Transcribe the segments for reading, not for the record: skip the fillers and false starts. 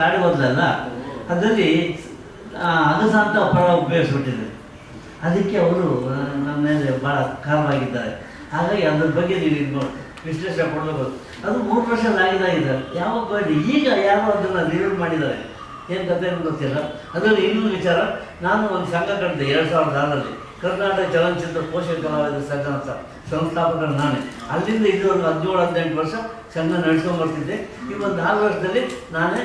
ಗಾಡಿ ಬದಲಲ್ಲ ಅದರಲ್ಲಿ ಅಗಸಾಂತ ಪರ ಉಪಯೋಗಿಸ್ಬಿಟ್ಟಿದ್ದಾರೆ. ಅದಕ್ಕೆ ಅವರು ನನ್ನ ಮೇಲೆ ಭಾಳ ಕಾರಣವಾಗಿದ್ದಾರೆ. ಹಾಗಾಗಿ ಅದ್ರ ಬಗ್ಗೆ ನೀವು ವಿಶ್ಲೇಷಣೆ ಕೊಡಬೇಕು. ಅದು 3 ವರ್ಷ ಆಗಿದ್ದಾರೆ. ಯಾವಾಗ ಗಾಡಿ ಈಗ ಯಾರೋ ಅದನ್ನು ರಿವ್ಯೂ ಮಾಡಿದ್ದಾರೆ, ಏನು ಕಥೆ ಗೊತ್ತಿಲ್ಲ. ಅದರಲ್ಲಿ ಇನ್ನೊಂದು ವಿಚಾರ, ನಾನು ಒಂದು ಸಂಘ ಕಟ್ಟಿದೆ 2006ರಲ್ಲಿ, ಕರ್ನಾಟಕ ಚಲನಚಿತ್ರ ಪೋಷಕ ಕಲಾವಿದರ ಸಂಘ ಅಂತ, ಸಂಸ್ಥಾಪಕರು ನಾನೇ. ಅಲ್ಲಿಂದ ಇದುವರೆಗೂ 17-18 ವರ್ಷ ಸಂಘ ನಡೆಸ್ಕೊಂಡ್ಬರ್ತಿದ್ದೆ. ಈ ಒಂದು 4 ವರ್ಷದಲ್ಲಿ ನಾನೇ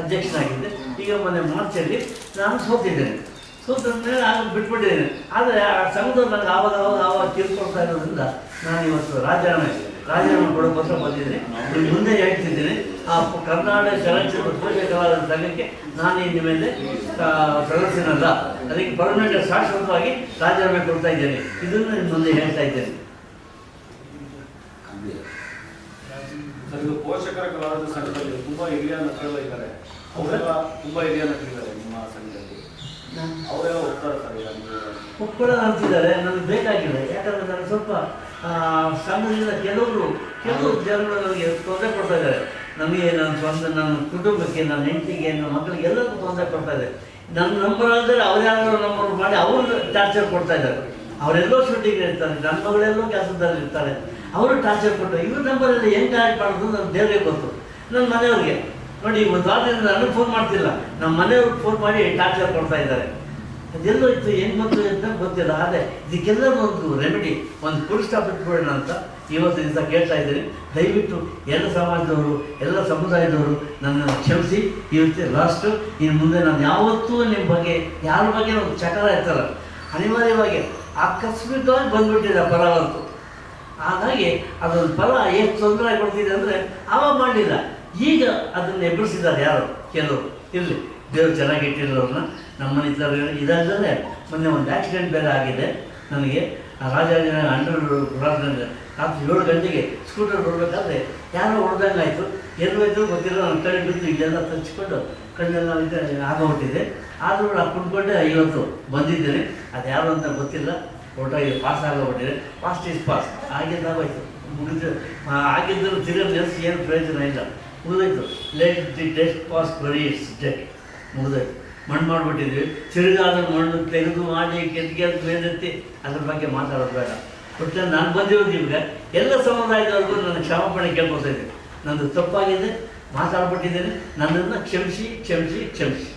ಅಧ್ಯಕ್ಷನಾಗಿದ್ದೆ. ಈಗ ಮೊನ್ನೆ ಮಾರ್ಚಲ್ಲಿ ನಾನು ಸೋತಿದ್ದೇನೆ. ಸೋತ ಮೇಲೆ ಆಗ ಬಿಟ್ಬಿಟ್ಟಿದ್ದೇನೆ. ಆದರೆ ಆ ಸಂಘದವ್ರು ನನಗೆ ಆವಾಗ ತಿಳ್ಕೊಳ್ತಾ ಇರೋದ್ರಿಂದ ನಾನು ಇವತ್ತು ರಾಜೀನಾಮೆ ಕೊಡೋಕ್ಕೋಸ್ಕರ ಬಂದಿದ್ದೀನಿ. ಮುಂದೆ ಹೇಳ್ತಿದ್ದೀನಿ, ಆ ಕರ್ನಾಟಕ ಚಲನಚಿತ್ರ ಪೋಷಕ ಕಲಾವಿದರ ಸಂಘಕ್ಕೆ ನಾನು ಇನ್ನು ಮೇಲೆ ಸದಸ್ಯನಲ್ಲ, ಅದಕ್ಕೆ ಪರ್ಮನೆಂಟ್ ಶಾಶ್ವತವಾಗಿ ರಾಜೀನಾಮೆ ಕೊಡ್ತಾ ಇದ್ದೇನೆ. ಇದನ್ನು ನಿಮ್ಮ ಮುಂದೆ ಹೇಳ್ತಾ ಇದ್ದೇನೆ. ಪೋಷಕರ ಕಲಾವಿದರ ಸಂಘದಲ್ಲಿ ತುಂಬಾ ಹಿರಿಯ ನಟರು ಇದ್ದಾರೆ. ಅವರೆಲ್ಲ ತುಂಬಾ ಹಿರಿಯ ನಟರಿದ್ದಾರೆ ನಿಮ್ಮ ಸಂಘದಲ್ಲಿ. ಅವರೆಲ್ಲ ಹೋಗ್ತಾರೆ ಸರ್, ಒಪ್ಕೊಳ್ಳೋದು ಅಂತಿದ್ದಾರೆ. ನನಗೆ ಬೇಕಾಗಿಲ್ಲ. ಯಾಕಂದರೆ ನಾನು ಸ್ವಲ್ಪ ಸಂಘದಿಂದ ಕೆಲವರು ಜನಗಳು ನನಗೆ ತೊಂದರೆ ಕೊಡ್ತಾ ಇದ್ದಾರೆ. ನಮಗೆ ನನ್ನ ಕುಟುಂಬಕ್ಕೆ, ನನ್ನ ಹೆಂಡತಿಗೆ, ನನ್ನ ಮಕ್ಕಳಿಗೆ ಎಲ್ಲರಿಗೂ ತೊಂದರೆ ಕೊಡ್ತಾ ಇದೆ. ನನ್ನ ನಂಬರ್ ಅಂದರೆ ಅವ್ರ್ಯಾರೋ ನಂಬರ್ ಮಾಡಿ ಅವರು ಟಾರ್ಚರ್ ಕೊಡ್ತಾ ಇದ್ದಾರೆ. ಅವರೆಲ್ಲೋ ಶೂಟಿಂಗ್ ಇರ್ತಾರೆ, ನನ್ನ ಮಗಳೆಲ್ಲೋ ಕೆಲಸದಲ್ಲಿ ಇರ್ತಾರೆ, ಅವರು ಟಾರ್ಚರ್ ಕೊಟ್ಟರು. ಇವ್ರ ನಂಬರಲ್ಲಿ ಹೆಂಗೆ ಆ್ಯಡ್ ಮಾಡೋದು ನನ್ನ ದೇವರಿಗೆ ಗೊತ್ತು. ನನ್ನ ಮನೆಯವ್ರಿಗೆ ನೋಡಿ, ಒಂದು ವಾರದಿಂದ ನನಗೆ ಫೋನ್ ಮಾಡ್ತಿಲ್ಲ, ನಮ್ಮ ಮನೆಯವ್ರಿಗೆ ಫೋನ್ ಮಾಡಿ ಟಾರ್ಚರ್ ಕೊಡ್ತಾ ಇದ್ದಾರೆ. ಅದೆಲ್ಲೋ ಇತ್ತು, ಹೆಂಗೆ ಬಂತು ಅಂತ ಗೊತ್ತಿಲ್ಲ. ಆದರೆ ಇದಕ್ಕೆಲ್ಲ ಒಂದು ರೆಮಿಡಿ, ಒಂದು ಫುಲ್ ಸ್ಟಾಪ್ ಇಟ್ಕೊಳ್ಳೋಣ ಅಂತ ಇವತ್ತು ದಿವಸ ಕೇಳ್ತಾ ಇದ್ದೀನಿ. ದಯವಿಟ್ಟು ಎಲ್ಲ ಸಮಾಜದವರು, ಎಲ್ಲ ಸಮುದಾಯದವರು ನನ್ನನ್ನು ಕ್ಷಮಿಸಿ. ಇವತ್ತು ಲಾಸ್ಟು. ಇನ್ನು ಮುಂದೆ ನಾನು ಯಾವತ್ತೂ ನಿಮ್ಮ ಬಗ್ಗೆ, ಯಾರ ಬಗ್ಗೆ ಒಂದು ಚಟರ ಇರ್ತಲ್ಲ, ಅನಿವಾರ್ಯವಾಗಿ ಆಕಸ್ಮಿಕವಾಗಿ ಬಂದ್ಬಿಟ್ಟಿದೆ ಫಲ ಹೊರತು. ಹಾಗಾಗಿ ಅದೊಂದು ಫಲ ಎಷ್ಟು ತೊಂದರೆ ಕೊಡ್ತಿದೆ ಅಂದರೆ ಆವಾಗ ಮಾಡಲಿಲ್ಲ, ಈಗ ಅದನ್ನು ಎಬ್ಬರಿಸಿದ್ದಾರೆ ಯಾರು ಕೆಲವರು. ಇರಲಿ, ದೇವರು ಚೆನ್ನಾಗಿ ಇಟ್ಟಿರೋರನ್ನ. ನಮ್ಮ ಮನೆ ಇದಲ್ಲದೆ ಮೊನ್ನೆ ಒಂದು ಆಕ್ಸಿಡೆಂಟ್ ಬೇರೆ ಆಗಿದೆ ನನಗೆ. ರಾಜಾಜಿನಗರ ಅಂಡರ್ ರಾತ್ರಿ 7 ಗಂಟೆಗೆ ಸ್ಕೂಟರ್ ಬರಬೇಕಾದ್ರೆ ಯಾರೋ ಹೊಡೆದಂಗಾಯಿತು. ಎಲ್ಲೋಯ್ತು ಗೊತ್ತಿಲ್ಲ. ನನ್ನ ಕೈ ಬಿದ್ದು ಇಲ್ಲೆಲ್ಲ ತಚ್ಚಿಕೊಂಡು ಕಣ್ಣೆಲ್ಲ ಆಗೋಗ್ಬಿಟ್ಟಿದೆ. ಆದರೂ ನಾನು ಕುಂತ್ಕೊಂಡೆ ಇವತ್ತು ಬಂದಿದ್ದೇನೆ. ಅದು ಯಾರು ಅಂತ ಗೊತ್ತಿಲ್ಲ. ಒಟ್ಟಾಗಿ ಪಾಸ್ ಆಗೋಗ್ಬಿಟ್ಟಿದೆ. Past is past. ಆಗಿದ್ದಾಗೋಯ್ತು, ಮುಗಿದು. ಆಗಿದ್ದರೂ ತಿರುಗಿ ನೆಲೆಸಿ ಏನು ಪ್ರಯೋಜನ ಇಲ್ಲ, ಮುಗಿದೋಯ್ತು. ಲೆಟ್ ದಿ ಡೆಸ್ಟ್ ಪಾಸ್ ಬರೀ ಇಟ್ಸ್ ಡೆಟ್. ಮುಗಿದೋಯ್ತು. ಮಣ್ಣು ಮಾಡಿಬಿಟ್ಟಿದ್ವಿ. ತಿರುಗಾದ ಮಣ್ಣು ತೆಗೆದು ಮಾಡಿ ಕೆತ್ತಿಗೆದ್ದು ಮೇಲೆತ್ತಿ ಅದ್ರ ಬಗ್ಗೆ ಮಾತಾಡೋದು ಬೇಡ. ಒಟ್ಟು ನಾನು ಬಂದಿರೋದು ಇವಾಗ ಎಲ್ಲ ಸಮುದಾಯದವರೆಗೂ ನನ್ನ ಕ್ಷಮಾಪಣೆ ಕೇಳ್ಕೊತಾ ಇದ್ದೀನಿ. ನಂದು ತಪ್ಪಾಗಿದೆ, ಮಾತಾಡ್ಬಿಟ್ಟಿದ್ದೇನೆ. ನನ್ನನ್ನು ಕ್ಷಮಿಸಿ ಕ್ಷಮಿಸಿ ಕ್ಷಮಿಸಿ.